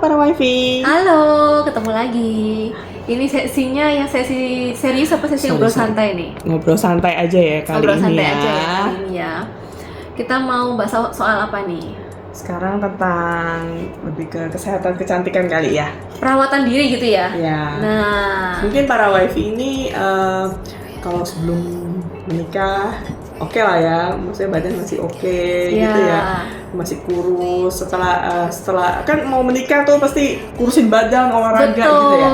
para wifi. Halo, ketemu lagi. Ini sesinya yang sesi serius apa sesi ngobrol santai nih? Ngobrol santai aja ya kali Ngobrol ini santai ya. aja ya kali ini ya. Kita mau bahas soal apa nih? Sekarang tentang lebih ke kesehatan kecantikan kali ya. Perawatan diri gitu ya? Ya. Nah, Mungkin para wifi ini kalau sebelum menikah oke lah ya, maksudnya badan masih oke gitu ya, masih kurus. Setelah kan mau menikah tuh pasti kurusin badan, olahraga betul. gitu ya.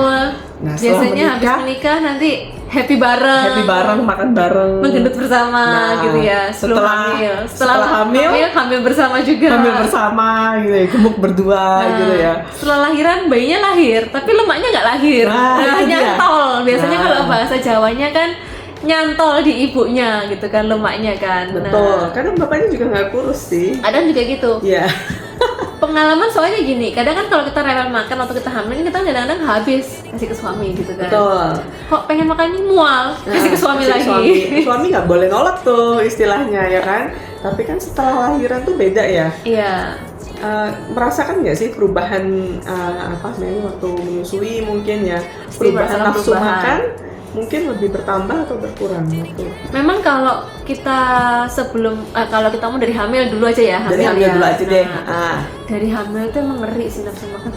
Nah, biasanya habis menikah nanti happy bareng, makan bareng, menggendut bersama gitu ya. Setelah hamil bersama juga. Hamil bersama gitu ya, gemuk berdua gitu ya. Setelah lahiran bayinya lahir, tapi lemaknya nggak lahir. Nah, nyantol. Biasanya kalau bahasa Jawanya kan nyantol di ibunya gitu kan lemaknya kan. Betul. Kadang bapaknya juga nggak kurus sih. Kadang juga gitu. Iya. Pengalaman soalnya gini, kadang kan kalau kita rewel makan waktu kita hamil, kita kadang-kadang habis kasih ke suami gitu kan. Betul. Kok pengen makan ini mual, kasih ke suami lagi. Suami nggak boleh nolak tuh istilahnya ya kan. Tapi kan setelah lahiran tuh beda ya. Iya. Merasakan nggak sih perubahan waktu menyusui mungkin ya, perubahan nafsu makan mungkin lebih bertambah atau berkurang gitu. Memang kalau kita kalau kita mau dari hamil dulu aja ya. Dari hamil dulu aja deh. Dari hamil itu emang ngeri sih nafsu makan.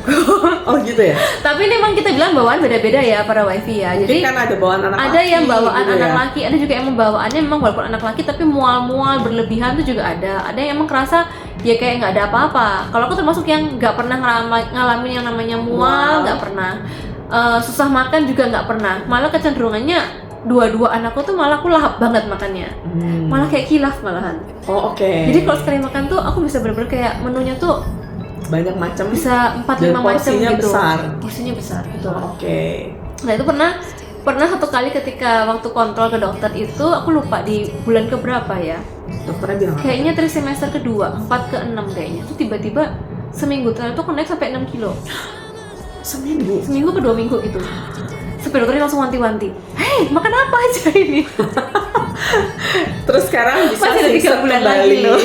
Oh gitu ya. Tapi ini emang kita bilang bawaan beda-beda ya para wifi ya. Mungkin jadi kan ada bawaan anak laki. Ada yang bawaan gitu anak ya. laki, ada juga yang bawaannya memang walaupun anak laki tapi mual-mual berlebihan tuh juga ada. Ada yang emang kerasa ya kayak nggak ada apa-apa. Kalau aku termasuk yang nggak pernah ngalamin yang namanya mual, nggak pernah. Susah makan juga nggak pernah. Malah kecenderungannya dua-dua anakku tuh malah aku lahap banget makannya. Malah kayak kilaf malahan. Oh oke. Jadi kalau sekali makan tuh aku bisa bener-bener kayak menunya tuh banyak macam, bisa 4-5 macam gitu. besar. Porsinya besar. Betul. Oke. Nah itu pernah satu kali ketika waktu kontrol ke dokter itu aku lupa di bulan keberapa ya. Dokternya bilang apa? Kayaknya trimester kedua, 4 ke 6 kayaknya. Itu tiba-tiba seminggu ternyata aku naik sampai 6 kilo. Seminggu ke 2 minggu gitu. Sampai dokternya langsung wanti-wanti. Hei, makan apa aja ini? Terus sekarang bisa masih 3 bulan lagi loh.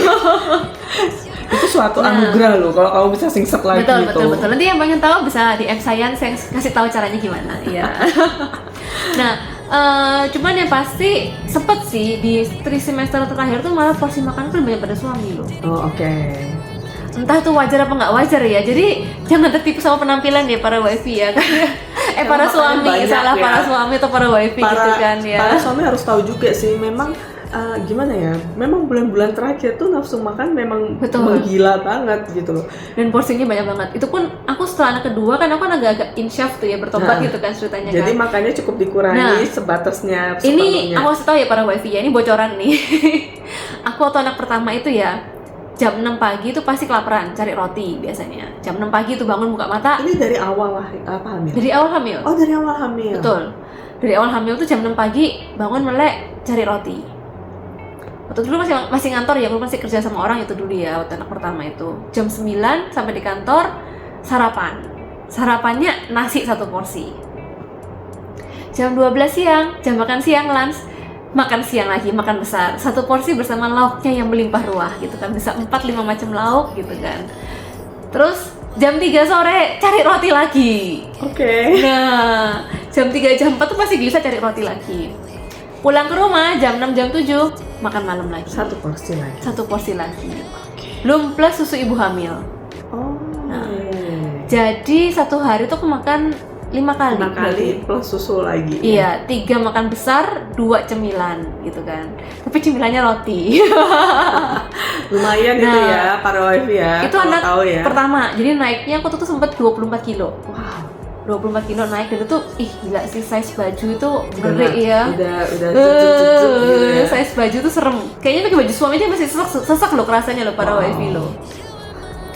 Itu suatu anugerah loh kalau kamu bisa singset lagi. Betul. Nanti yang pengen tahu bisa DM saya kasih tahu caranya gimana. Iya. Nah, cuman yang pasti sempet sih di trimester terakhir tuh malah porsi makan tuh banyak pada suami loh. Oh oke. Entah itu wajar apa nggak wajar ya. Jadi jangan tertipu sama penampilan ya para wifi ya. Para suami salah ya. Para suami atau para wifi gitu kan ya. Para suami harus tahu juga sih memang gimana ya. Memang bulan-bulan terakhir tuh nafsu makan memang menggila banget gitu loh. Dan porsinya banyak banget. Itu pun aku setelah anak kedua kan aku agak insyaf tuh ya bertobat gitu kan ceritanya. Jadi kan. makannya cukup dikurangi sebatasnya. Ini aku harus tahu ya para wifi ya. Ini bocoran nih. Aku waktu anak pertama itu ya. Jam 6 pagi itu pasti kelaparan, cari roti biasanya. Jam 6 pagi itu bangun buka mata. Ini dari awal hamil? Dari awal hamil. Oh, dari awal hamil. Betul. Dari awal hamil tuh jam 6 pagi bangun melek cari roti. Waktu dulu masih ngantor ya, aku masih kerja sama orang itu dulu ya, waktu anak pertama itu. Jam 9 sampai di kantor sarapan. Sarapannya nasi 1 porsi. Jam 12 siang, jam makan siang lunch. Makan siang lagi, makan besar 1 porsi bersama lauknya yang melimpah ruah gitu kan, bisa 4-5 macam lauk gitu kan. Terus jam 3 sore cari roti lagi. Oke. Nah, jam 3 jam 4 tuh masih bisa cari roti lagi. Pulang ke rumah jam 6 jam 7 makan malam lagi. 1 porsi lagi. 1 porsi lagi. Belum plus susu ibu hamil. Oh. Nah, jadi 1 hari tuh aku makan 5 kali. 5 kali plus susu lagi. Iya, 3 makan besar, 2 cemilan gitu kan. Tapi cemilannya roti. Lumayan gitu ya para wifi ya. Itu anak ya. pertama. Jadi naiknya aku tuh sempet 24 kilo. Wow. 24 kilo naik dan itu gila sih, size baju itu ngeri ya. Udah gitu ya. Size baju tuh serem. Kayaknya pakai baju suami aja masih sesak loh kerasanya loh para wifi loh.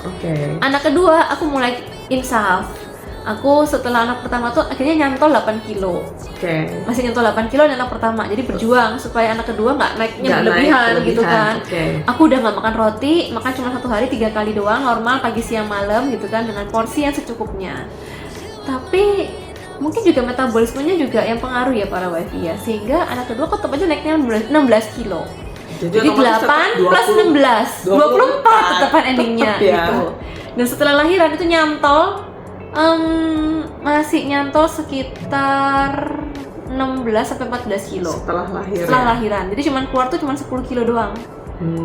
Oke. Anak kedua aku mulai insaf. Aku setelah anak pertama tuh akhirnya nyantol 8 kilo. Oke. Masih nyantol 8 kilo di anak pertama. Jadi berjuang supaya anak kedua nggak naiknya berlebihan gitu kan. Aku udah nggak makan roti, makan cuma 1 hari 3 kali doang, normal pagi siang malam gitu kan, dengan porsi yang secukupnya. Tapi mungkin juga metabolismenya juga yang pengaruh ya para wifi ya, sehingga anak kedua kok tetap aja naiknya 16 kilo. Jadi 8 plus 16, 24 tetepan endingnya gitu. Dan setelah lahiran itu nyantol Masih nyantol sekitar 16-14 kilo setelah lahir. setelah lahiran. Jadi cuman keluar tuh cuman 10 kilo doang.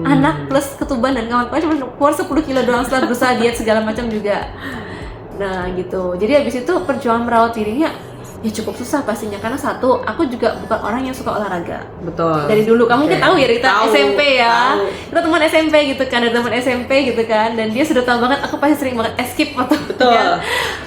Anak plus ketuban dan kawan-kawan cuma keluar 10 kilo doang setelah berusaha diet segala macam juga. Nah gitu. Jadi habis itu perjuangan merawat dirinya ya cukup susah pastinya, karena satu, aku juga bukan orang yang suka olahraga. Betul. Dari dulu kamu mungkin tahu ya, kita Tahu, SMP ya. tahu. Kita teman SMP gitu kan, ada teman SMP gitu kan, dan dia sudah tahu banget aku pasti sering banget skip waktu Betul.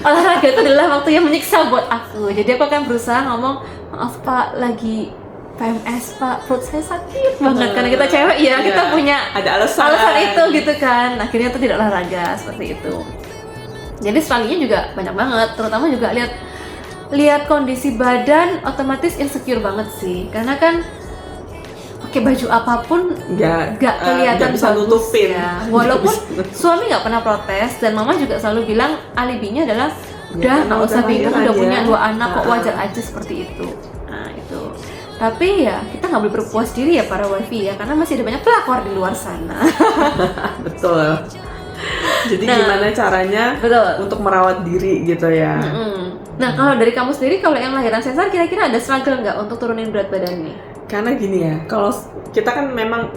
olahraga itu adalah waktu yang menyiksa buat aku. Jadi aku akan berusaha ngomong, maaf Pak, lagi PMS Pak, perut saya sakit banget. Karena kita cewek ya, kita punya ada alasan itu gitu kan. Akhirnya tuh tidak olahraga seperti itu. Jadi setelahnya juga banyak banget, terutama juga lihat kondisi badan, otomatis insecure banget sih. Karena kan pakai baju apapun nggak kelihatan nggak bisa bagus nutupin ya. Walaupun suami nggak pernah protes dan mama juga selalu bilang alibinya adalah udah nggak usah bingung, udah punya 2 anak kok, wajar aja seperti itu. Nah itu. Tapi ya kita nggak boleh berpuas diri ya para wifi ya, karena masih ada banyak pelakor di luar sana. Betul. Jadi gimana caranya untuk merawat diri gitu ya. Nah kalau dari kamu sendiri, kalau yang lahiran sesar kira-kira ada struggle nggak untuk turunin berat badan nih? Karena gini ya, kalau kita kan memang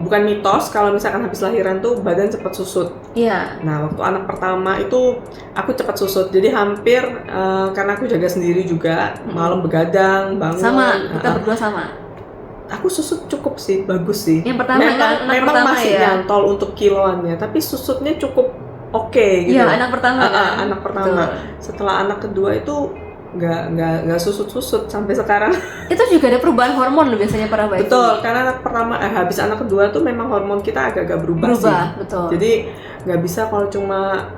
bukan mitos kalau misalkan habis lahiran tuh badan cepat susut. Iya. Nah waktu anak pertama itu aku cepat susut, jadi hampir karena aku jaga sendiri juga, malam begadang, bangun. Sama, kita berdua sama. Aku susut cukup sih, bagus sih. Yang pertama memang masih ya? nyantol untuk kiloannya, tapi susutnya cukup oke gitu. Iya, anak pertama kan? Anak pertama. Betul. Setelah anak kedua itu nggak susut sampai sekarang. Itu juga ada perubahan hormon loh biasanya para bayi. Betul, karena anak pertama habis anak kedua tuh memang hormon kita agak-agak berubah sih. Betul. Jadi nggak bisa kalau cuma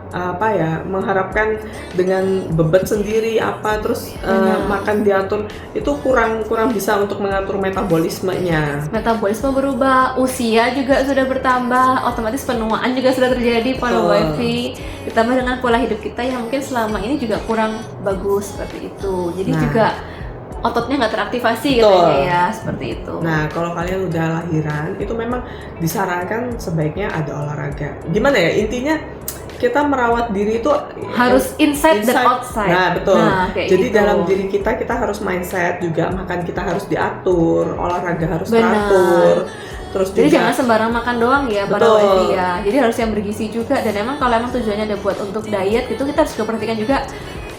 mengharapkan dengan bebet sendiri terus makan diatur, itu kurang bisa untuk mengatur metabolismenya. Metabolisme berubah, usia juga sudah bertambah, otomatis penuaan juga sudah terjadi para wifi. Ditambah dengan pola hidup kita yang mungkin selama ini juga kurang bagus seperti itu. Jadi juga ototnya nggak teraktivasi katanya ya, seperti itu. Nah, kalau kalian udah lahiran, itu memang disarankan sebaiknya ada olahraga. Gimana ya, intinya kita merawat diri itu harus inside dan outside. Nah, betul. Jadi gitu. dalam diri kita harus mindset juga, makan kita harus diatur, olahraga harus teratur. Terus jadi juga, jangan sembarang makan doang ya para wifi ya. Jadi harus yang bergizi juga, dan emang kalau emang tujuannya ada buat untuk diet gitu, kita harus perhatikan juga.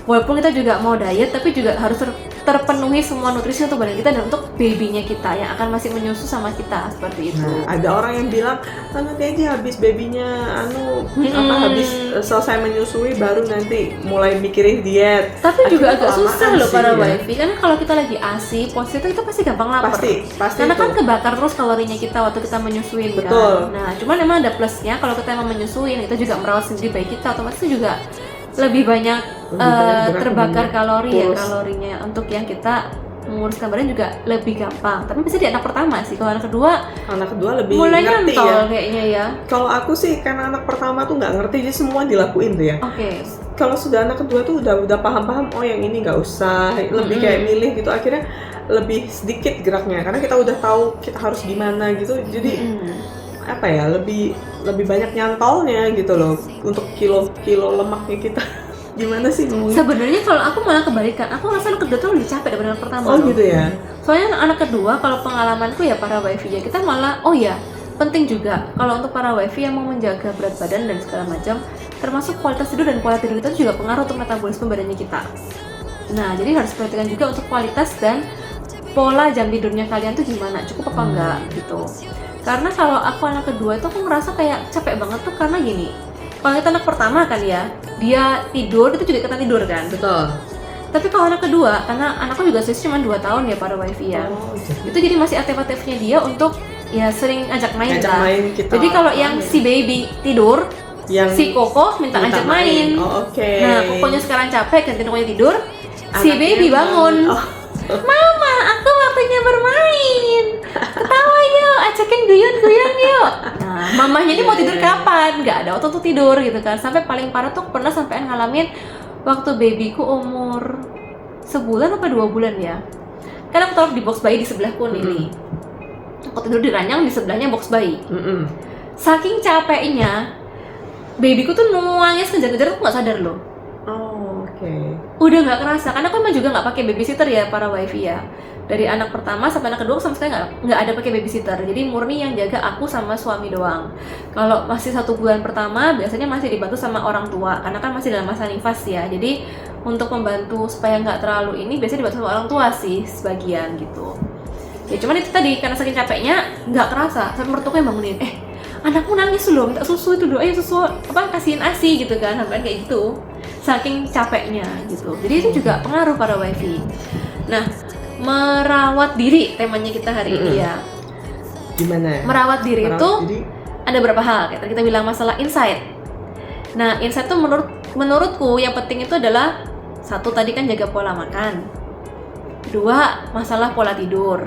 Walaupun kita juga mau diet, tapi juga harus terpenuhi semua nutrisi untuk badan kita dan untuk babynya kita yang akan masih menyusu sama kita, seperti itu. Nah, ada orang yang bilang, nanti aja habis babynya habis selesai menyusui baru nanti mulai mikirin diet. Tapi juga agak susah loh para wifi, karena kalau kita lagi ASI, pos itu kita pasti gampang lapar. Pasti karena itu. Kan kebakar terus kalorinya kita waktu kita menyusuin. Betul. Kan. Nah, cuman emang ada plusnya kalau kita emang menyusuin, kita juga merawat sendiri bayi kita, otomatis juga lebih banyak terbakar kalorinya untuk yang kita menguruskan badan juga lebih gampang. Tapi bisa di anak pertama sih. Kalau anak kedua lebih mulai ngerti ya kayaknya ya. Kalau aku sih karena anak pertama tuh nggak ngerti, jadi semua dilakuin tuh ya. Oke. Kalau sudah anak kedua tuh udah paham, oh yang ini nggak usah, lebih kayak milih gitu, akhirnya lebih sedikit geraknya karena kita udah tahu kita harus gimana gitu. Jadi lebih banyak nyantolnya gitu loh untuk kilo lemaknya kita. Gimana sih? Sebenarnya kalau aku malah kebalikan, aku ngerasa anak kedua tuh lebih capek daripada anak pertama. Oh gitu ya? Soalnya anak kedua, kalau pengalamanku ya para wifi ya, kita malah, penting juga kalau untuk para wifi yang mau menjaga berat badan dan segala macam, termasuk kualitas tidur dan pola tidur kita juga pengaruh untuk metabolisme badannya kita. Nah, jadi harus perhatikan juga untuk kualitas dan pola jam tidurnya kalian tuh gimana, cukup apa enggak gitu. Karena kalau aku anak kedua itu aku ngerasa kayak capek banget tuh, karena gini, kalau kita anak pertama kan ya, dia tidur itu juga ikutan tidur kan. Betul. Tapi kalau anak kedua, karena anakku juga usia cuma 2 tahun ya para wifi ya, itu jadi masih aktif-aktifnya dia untuk ya sering ajak main kan. Jadi kalau yang si baby tidur, yang si Koko minta ajak main. Nah, Kokonya sekarang capek, gantiin Kokonya tidur, si baby bangun. Mama, aku waktunya bermain. Ketawa yuk, ajakin guyon yuk. Nah, mamanya ini mau tidur kapan? Gak ada waktu untuk tidur gitu kan. Sampai paling parah tuh pernah sampai ngalamin waktu babyku umur sebulan apa 2 bulan ya. Kan aku taruh di box bayi di sebelahku nih. Aku tidur di ranjang, di sebelahnya box bayi. Saking capeknya, babyku tuh nangis kejar-kejar, aku nggak sadar loh. Oh, oke. Udah nggak kerasa, karena aku emang juga nggak pakai babysitter ya para wifi ya. Dari anak pertama sampai anak kedua sama sekali nggak ada pakai babysitter. Jadi murni yang jaga aku sama suami doang. Kalau masih 1 bulan pertama biasanya masih dibantu sama orang tua, karena kan masih dalam masa nifas ya. Jadi untuk membantu supaya nggak terlalu ini biasanya dibantu sama orang tua sih sebagian gitu. Ya cuman itu tadi karena saking capeknya nggak kerasa. Sampai mertuaku yang bangunin, anakmu nangis loh, minta susu itu dulu, ayo susu apa kasihin ASI gitu kan, sampai kayak gitu. Saking capeknya gitu. Jadi itu juga pengaruh pada wifi. Nah, merawat diri temanya kita hari ini ya. Gimana? Merawat diri itu diri? ada berapa hal. Kita bilang masalah insight. Nah, insight itu menurutku yang penting itu adalah 1 tadi kan jaga pola makan. 2 masalah pola tidur.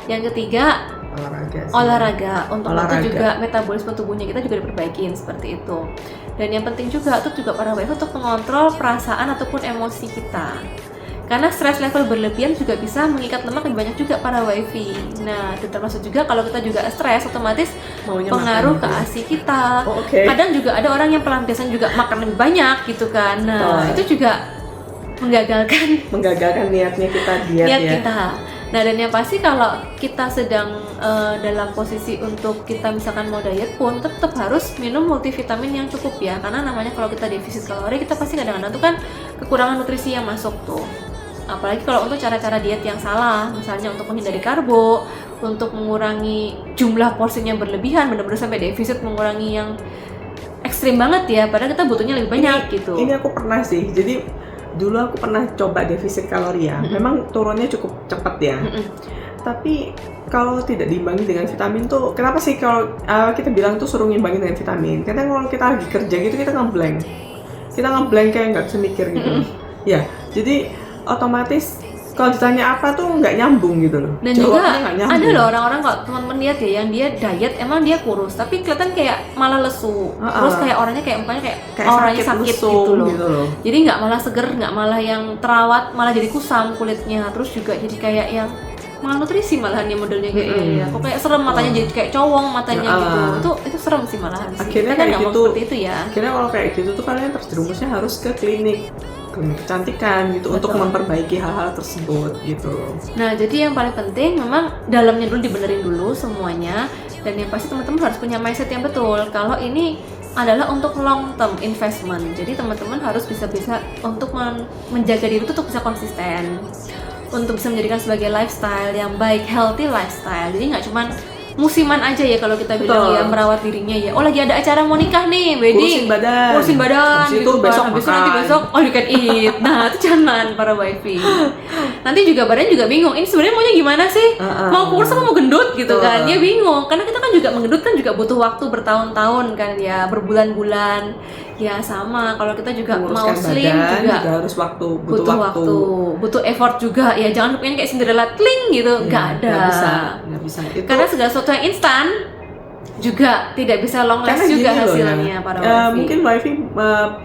Yang 3 olahraga. Untuk itu juga metabolisme tubuhnya kita juga diperbaikin seperti itu. Dan yang penting juga itu juga para wifi untuk mengontrol perasaan ataupun emosi kita. Karena stress level berlebihan juga bisa mengikat lemak lebih banyak juga para wifi. Nah, itu termasuk juga kalau kita juga stres otomatis pengaruh ke ASI kita. Kadang juga ada orang yang pelampiasan juga makan lebih banyak gitu kan. Nah, itu juga menggagalkan niatnya kita diet ya. Kita. Nah, dan yang pasti kalau kita sedang dalam posisi untuk kita misalkan mau diet pun tetap harus minum multivitamin yang cukup ya, karena namanya kalau kita defisit kalori kita pasti kadang-kadang tuh kan kekurangan nutrisi yang masuk tuh. Apalagi kalau untuk cara-cara diet yang salah, misalnya untuk menghindari karbo, untuk mengurangi jumlah porsinya berlebihan, benar-benar sampai defisit, mengurangi yang ekstrim banget ya, padahal kita butuhnya lebih banyak gitu. Ini aku pernah sih, jadi dulu aku pernah coba defisit kalori ya, memang turunnya cukup cepat ya. Tapi kalau tidak diimbangi dengan vitamin tuh, kenapa sih kalau kita bilang tuh suruh ngimbangi dengan vitamin? Karena kalau kita lagi kerja gitu kita ngeblank kayak nggak bisa mikir gitu. Ya, jadi otomatis kalau ditanya apa tuh nggak nyambung gitu loh. Dan juga ada loh orang-orang kalau teman-teman lihat ya yang dia diet emang dia kurus tapi kelihatan kayak malah lesu. Terus kayak orangnya kayak orangnya sakit gitu loh. Jadi nggak malah seger, nggak malah yang terawat, malah jadi kusam kulitnya. Terus juga jadi kayak yang malnutrisi malahan ya modelnya kayak kok kayak serem matanya jadi kayak cowong matanya gitu. Itu serem sih malahan sih. Akhirnya kita kan kayak gitu. Seperti itu ya. Akhirnya kalau kayak gitu tuh kalian terjerumusnya harus ke klinik kecantikan gitu. Betul. Untuk memperbaiki hal-hal tersebut gitu. Nah, jadi yang paling penting memang dalamnya dulu dibenerin dulu semuanya, dan yang pasti teman-teman harus punya mindset yang betul kalau ini adalah untuk long term investment. Jadi teman-teman harus bisa untuk menjaga diri itu untuk bisa konsisten, untuk bisa menjadikan sebagai lifestyle yang baik, healthy lifestyle. Jadi nggak cuman musiman aja ya kalau kita bilang ya merawat dirinya ya. Oh lagi ada acara mau nikah nih, wedding, kurusin badan gitu kan. Habis itu nanti besok all you can eat. Nah itu jangan para wifi. Nanti juga badan juga bingung. Ini sebenarnya maunya gimana sih? Mau kurus apa mau gendut gitu kan? Dia bingung. Karena kita kan juga menggendut kan juga butuh waktu bertahun-tahun kan ya, berbulan-bulan. Ya sama, kalau kita juga mau slim juga harus butuh waktu, butuh effort juga ya. Jangan pengen kayak Cinderella tling gitu, nggak ada. Nggak bisa. Karena segala sesuatu yang instan juga tidak bisa long last juga hasilnya para wifi. Mungkin wifi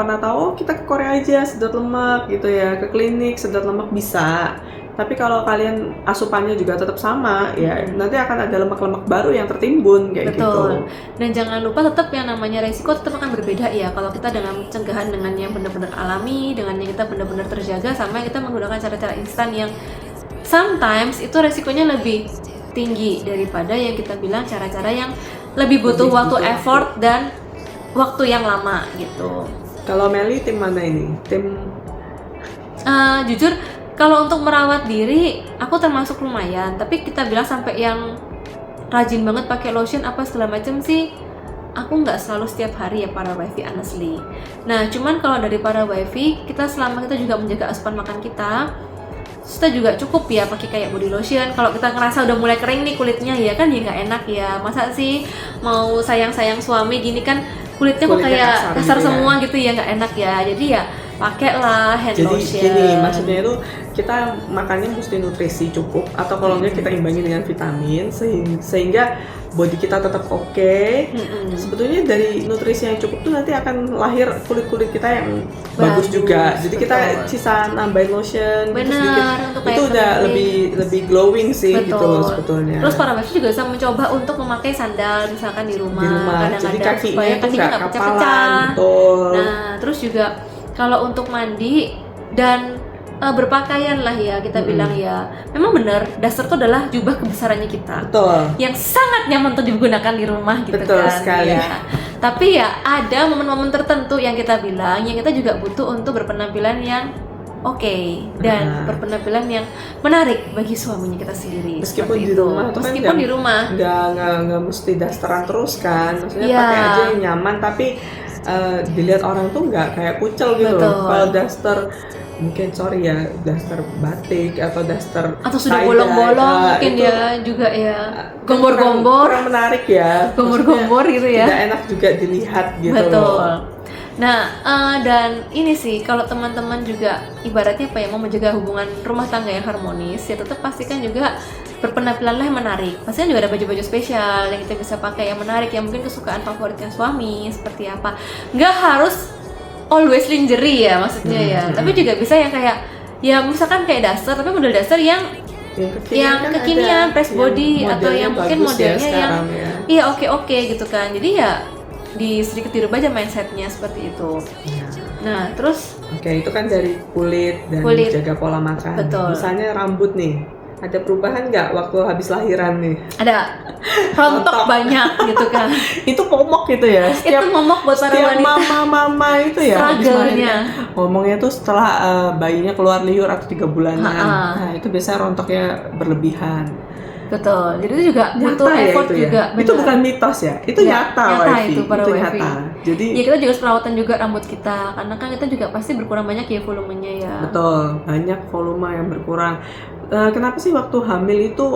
pernah tahu kita ke Korea aja sedot lemak gitu ya, ke klinik sedot lemak bisa. Tapi kalau kalian asupannya juga tetap sama ya, nanti akan ada lemak-lemak baru yang tertimbun kayak gitu. Dan jangan lupa tetap yang namanya resiko tetap akan berbeda ya. Kalau kita dengan pencegahan dengan yang benar-benar alami, dengan yang kita benar-benar terjaga, sama kita menggunakan cara-cara instan yang sometimes itu resikonya lebih tinggi daripada yang kita bilang cara-cara yang lebih butuh effort dan waktu yang lama gitu. Kalau Meli tim mana ini? Jujur kalau untuk merawat diri, aku termasuk lumayan. Tapi kita bilang sampai yang rajin banget pakai lotion apa segala macam sih, aku nggak selalu setiap hari ya para wifi honestly. Nah, cuman kalau dari para wifi, kita selama kita juga menjaga asupan makan kita juga cukup ya pakai kayak body lotion. Kalau kita ngerasa udah mulai kering nih kulitnya ya kan ya nggak enak ya. Masa sih mau sayang-sayang suami gini kan kulitnya kok kayak kasar gitu semua ya. Gitu ya nggak enak ya. Jadi ya pakailah hand lotion. Jadi gini, maksudnya itu kita makannya mesti nutrisi cukup atau kalau enggak kita imbangi dengan vitamin sehingga body kita tetap oke. Sebetulnya dari nutrisi yang cukup tuh nanti akan lahir kulit kita yang bagus juga. Jadi kita sisa nambahin lotion sedikit, itu udah lebih glowing sih. Betul. Gitu loh sebetulnya. Terus para wifi juga bisa mencoba untuk memakai sandal misalkan di rumah. Jadi kakinya supaya kakinya nggak pecah-pecah. Betul. Nah, terus juga kalau untuk mandi dan berpakaian lah ya kita bilang ya, memang benar daster itu adalah jubah kebesarannya kita. Betul. Yang sangat nyaman untuk digunakan di rumah gitu. Betul kan. sekali. Ya. Tapi ya ada momen-momen tertentu yang kita bilang yang kita juga butuh untuk berpenampilan yang oke dan berpenampilan yang menarik bagi suaminya kita sendiri. Meskipun di itu. rumah, meskipun di rumah nggak mesti dasteran terus kan, maksudnya pakai aja yang nyaman, tapi dilihat orang tuh nggak kayak kucel gitu. Kalau daster mungkin daster batik atau daster atau sudah bolong-bolong mungkin ya juga ya gombor-gombor kurang menarik ya, gombor-gombor gitu ya, tidak enak juga dilihat gitu. Betul. Nah, dan ini sih kalau teman-teman juga ibaratnya apa ya, mau menjaga hubungan rumah tangga yang harmonis ya tetap pastikan juga berpenampilanlah yang menarik. Pastikan juga ada baju-baju spesial yang kita bisa pakai yang menarik, yang mungkin kesukaan favoritnya suami seperti apa. Nggak harus always lingerie ya maksudnya ya, tapi juga bisa yang kayak ya misalkan kayak daster tapi model daster yang kekinian, press body atau yang mungkin modelnya yang iya oke gitu kan. Jadi ya sedikit dirubah aja mindsetnya seperti itu. Nah terus itu kan dari kulit dan jaga pola makan. Betul. Misalnya rambut nih, ada perubahan nggak waktu habis lahiran nih? Ada, rontok banyak gitu kan. Itu momok gitu ya? Itu momok buat para wanita. Mama itu ya, struggle-nya. Ngomongnya tuh setelah bayinya keluar liur atau 3 bulanan. Nah itu biasanya rontoknya berlebihan. Betul, jadi itu juga butuh effort itu juga. Ya? Itu bukan mitos ya? Itu nyata itu para wifi. Nyata. Jadi ya kita juga perawatan juga rambut kita, karena kan kita juga pasti berkurang banyak ya volumenya ya. Betul, banyak volume yang berkurang. Kenapa sih waktu hamil itu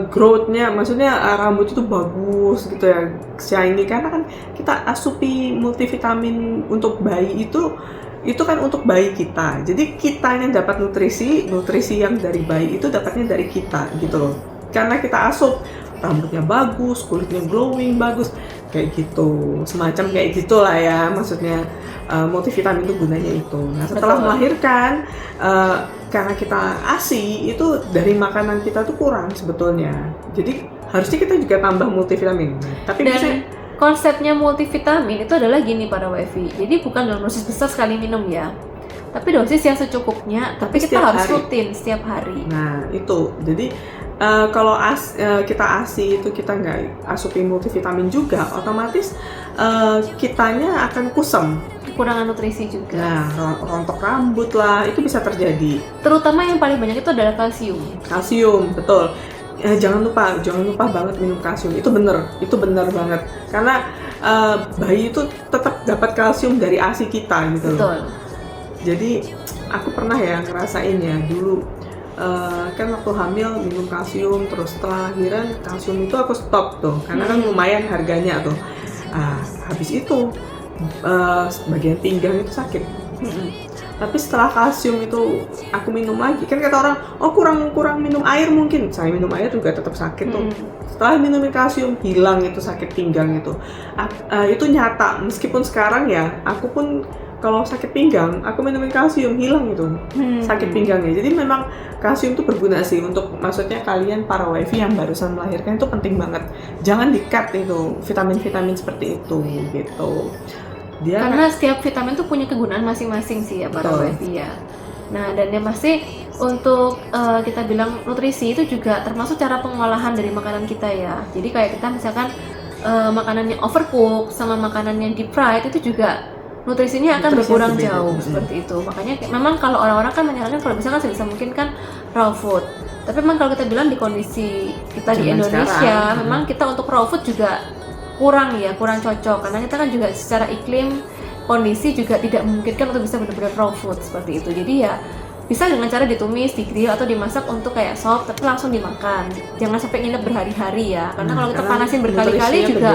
growth-nya, maksudnya rambut itu bagus gitu ya, shiny, karena kan kita asupi multivitamin untuk bayi itu kan untuk bayi kita. Jadi kitanya dapat nutrisi yang dari bayi itu dapatnya dari kita gitu loh. Karena kita asup rambutnya bagus, kulitnya glowing bagus, kayak gitu, semacam kayak gitulah ya, maksudnya multivitamin itu gunanya itu. Nah setelah melahirkan, karena kita ASI itu dari makanan kita tuh kurang sebetulnya, jadi harusnya kita juga tambah multivitamin. Tapi konsepnya multivitamin itu adalah gini para wifi, jadi bukan dalam dosis besar sekali minum ya, tapi dosis yang secukupnya, tapi kita harus rutin setiap hari. Nah itu, jadi kalau kita ASI itu kita nggak asupi multivitamin juga, otomatis kitanya akan kusam, kekurangan nutrisi juga. Nah, rontok rambut lah, itu bisa terjadi. Terutama yang paling banyak itu adalah kalsium. Kalsium, betul. Jangan lupa banget minum kalsium. Itu bener banget. Karena bayi itu tetap dapat kalsium dari ASI kita gitu. Betul. Jadi aku pernah ya ngerasain ya dulu. Kan waktu hamil minum kalsium, terus setelah lahiran kalsium itu aku stop tuh, karena kan lumayan harganya tuh. Habis itu bagian pinggang itu sakit. Tapi setelah kalsium itu aku minum lagi, kan kata orang, oh kurang minum air mungkin. Saya minum air juga tetap sakit tuh. Setelah minum kalsium hilang itu sakit pinggang itu. Itu nyata, meskipun sekarang ya aku pun kalau sakit pinggang, aku minumin kalsium, hilang itu sakit pinggangnya. Jadi memang kalsium itu berguna sih untuk, maksudnya kalian para wifi yang barusan melahirkan itu penting banget. Jangan di-cut itu vitamin-vitamin seperti itu gitu. Karena setiap vitamin tuh punya kegunaan masing-masing sih ya para wifi ya. Nah dan yang pasti untuk kita bilang nutrisi itu juga termasuk cara pengolahan dari makanan kita ya. Jadi kayak kita misalkan makanan yang overcook sama makanan yang deep fried itu juga nutrisinya akan berkurang jauh seperti itu. Makanya memang kalau orang-orang kan menyarankan kalau bisa kan sebisa mungkin kan raw food. Tapi memang kalau kita bilang di kondisi kita di Indonesia, memang kita untuk raw food juga kurang cocok, karena kita kan juga secara iklim kondisi juga tidak memungkinkan untuk bisa benar-benar raw food seperti itu. Jadi ya bisa dengan cara ditumis, digrill atau dimasak untuk kayak sop, tapi langsung dimakan. Jangan sampai nginep berhari-hari ya, karena kalau kita panasin berkali-kali juga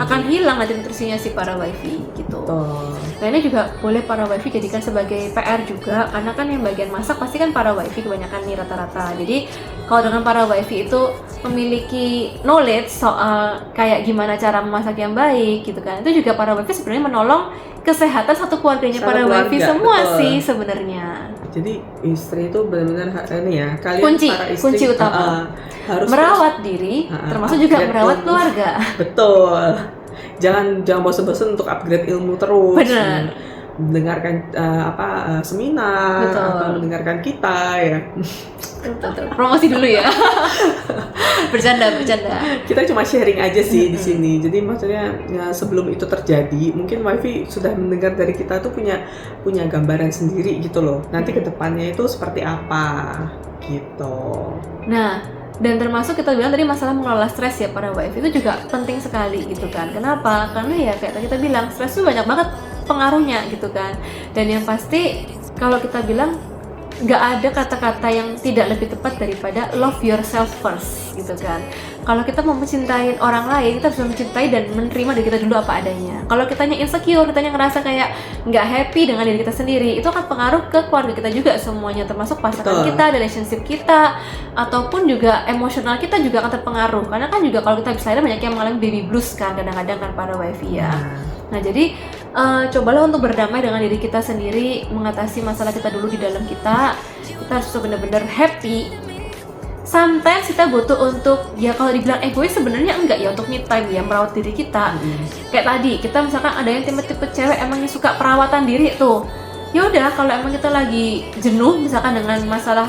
akan hilang nanti nutrisinya si para wifi gitu. Nah ini juga boleh para wifi jadikan sebagai PR juga, karena kan yang bagian masak pasti kan para wifi kebanyakan nih rata-rata. Jadi kalau dengan para wifi itu memiliki knowledge soal kayak gimana cara memasak yang baik gitu kan, itu juga para wifi sebenarnya menolong kesehatan satu keluarganya para wifi semua sih sebenarnya. Jadi istri itu benar-benar ini ya, kalian para istri kunci utama harus merawat diri, termasuk juga merawat keluarga. Betul. Jangan bosan-bosan untuk upgrade ilmu terus. Benar. mendengarkan seminar Betul. atau mendengarkan kita ya. Betul. Promosi dulu ya. bercanda. Kita cuma sharing aja sih di sini. Jadi maksudnya sebelum itu terjadi, mungkin Wifi sudah mendengar dari kita tuh punya gambaran sendiri gitu loh. Nanti kedepannya itu seperti apa gitu. Nah, dan termasuk kita bilang tadi masalah mengelola stres ya para wife itu juga penting sekali gitu kan. Kenapa? Karena ya kayak tadi kita bilang stres itu banyak banget pengaruhnya gitu kan. Dan yang pasti kalau kita bilang nggak ada kata-kata yang tidak lebih tepat daripada love yourself first gitu kan. Kalau kita mau mencintai orang lain, kita harus mencintai dan menerima diri kita dulu apa adanya. Kalau kitanya insecure, kitanya ngerasa kayak nggak happy dengan diri kita sendiri, itu akan pengaruh ke keluarga kita juga semuanya, termasuk pasangan kita, relationship kita, ataupun juga emosional kita juga akan terpengaruh. Karena kan juga kalau kita bisa lihat banyak yang mengalami baby blues kan kadang-kadang kan para wifey ya. Nah jadi cobalah untuk berdamai dengan diri kita sendiri, mengatasi masalah kita dulu di dalam kita. Kita harus benar-benar happy. Sometimes kita butuh untuk, ya kalau dibilang egois sebenarnya enggak ya, untuk me time ya, merawat diri kita. Kayak tadi, kita misalkan ada yang tipe-tipe cewek emangnya suka perawatan diri tuh. Ya udah, kalau emang kita lagi jenuh misalkan dengan masalah,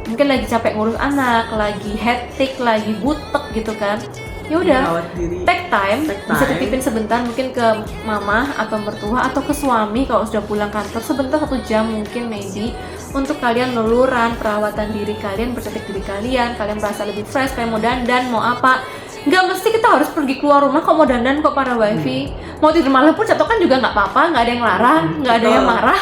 mungkin lagi capek ngurus anak, lagi hectic, lagi butek gitu kan. Ya udah, take time, bisa titipin sebentar mungkin ke mama atau mertua atau ke suami kalau sudah pulang kantor sebentar 1 jam mungkin maybe untuk kalian luluran perawatan diri kalian, bercantik diri kalian merasa lebih fresh, kayak mau dandan, mau apa. Nggak mesti kita harus pergi keluar rumah kok mau dandan kok para wifi. Mau tidur malam pun catokan juga nggak apa-apa, nggak ada yang larang, nggak ada yang marah.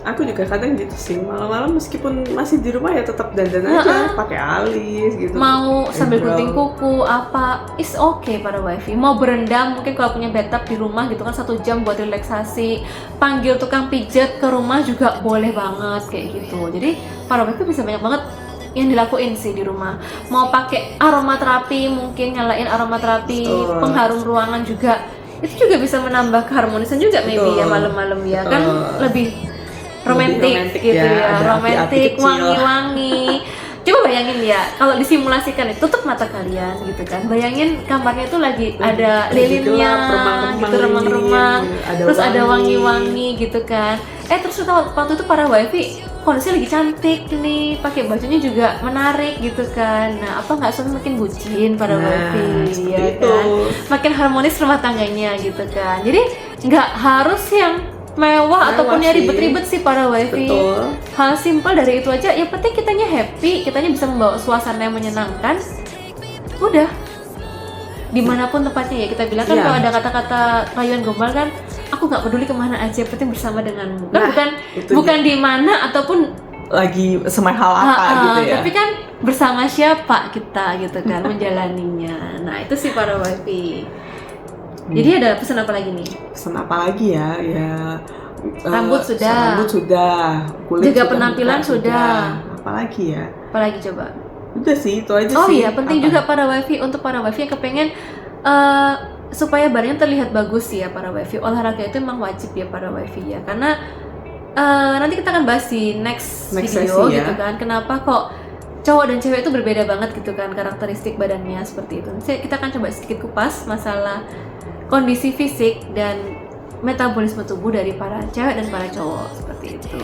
Aku juga kadang gitu sih, malam-malam meskipun masih di rumah ya tetap dandan aja, pakai alis gitu. Mau sambil gunting kuku apa, is okay para wifi. Mau berendam mungkin kalau punya bathtub di rumah gitu kan 1 jam buat relaksasi. Panggil tukang pijat ke rumah juga boleh banget kayak gitu. Jadi para wifi bisa banyak banget yang dilakuin sih di rumah. Mau pakai aromaterapi mungkin, nyalain aromaterapi, pengharum ruangan juga. Itu juga bisa menambah keharmonisan juga maybe ya malam-malam ya. Kan lebih romantis gitu ya, romantis, wangi-wangi. Coba bayangin ya, kalau disimulasikan itu tutup mata kalian gitu kan. Bayangin kamarnya itu lagi ada lilinnya, gitu remang-remang, terus ada wangi-wangi gitu kan. Terus waktu itu para wifi kondisinya lagi cantik nih, pakai bajunya juga menarik gitu kan. Nah, apa nggak suami makin bucin para wifi ya kan? Makin harmonis rumah tangganya gitu kan. Jadi nggak harus yang mewah ataupun ya ribet-ribet sih para wifi. Hal simpel dari itu aja, yang penting kitanya happy, kitanya bisa membawa suasana yang menyenangkan. Udah, dimanapun tempatnya ya, kita bilang kan kalau ada kata-kata rayuan gombal kan, aku nggak peduli kemana aja, penting bersama denganmu. Kan bukan di mana ataupun lagi semahal apa gitu ya. Tapi kan bersama siapa kita gitu kan menjalaninya. Nah itu sih para wifi. Jadi ada pesan apa lagi nih? Pesan apa lagi ya? Rambut sudah, kulit jaga penampilan sudah. Apalagi ya? Apalagi coba? Udah sih, itu aja sih. Oh iya, penting juga para wifi, untuk para wifi yang kepengen supaya badannya terlihat bagus ya para wifi. Olahraga itu memang wajib ya para wifi ya. Karena nanti kita akan bahas di next video gitu kan. Kenapa kok cowok dan cewek itu berbeda banget gitu kan karakteristik badannya seperti itu. Kita akan coba sedikit kupas masalah kondisi fisik dan metabolisme tubuh dari para cewek dan para cowok seperti itu.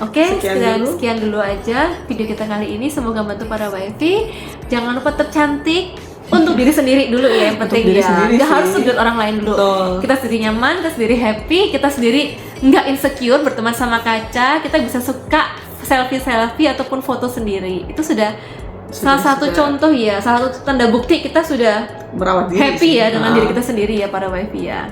Oke, sekian dulu aja video kita kali ini. Semoga membantu para wifi. Jangan lupa tetap cantik untuk diri sendiri dulu ya, yang penting ya. Nggak harus sudut orang lain dulu. Kita sendiri nyaman, kita sendiri happy, kita sendiri nggak insecure berteman sama kaca. Kita bisa suka selfie ataupun foto sendiri. Itu sudah salah satu contoh ya, salah satu tanda bukti kita sudah merawat diri happy ya dengan diri kita sendiri ya para wifi ya.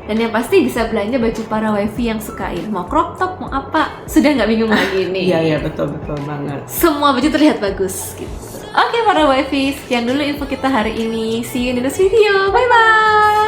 Dan yang pasti bisa belanja baju para wifi yang sukain. Mau crop top, mau apa, sudah nggak bingung lagi nih. Iya betul banget. Semua baju terlihat bagus gitu. Oke para wifi, sekian dulu info kita hari ini. See you in the next video. Bye bye.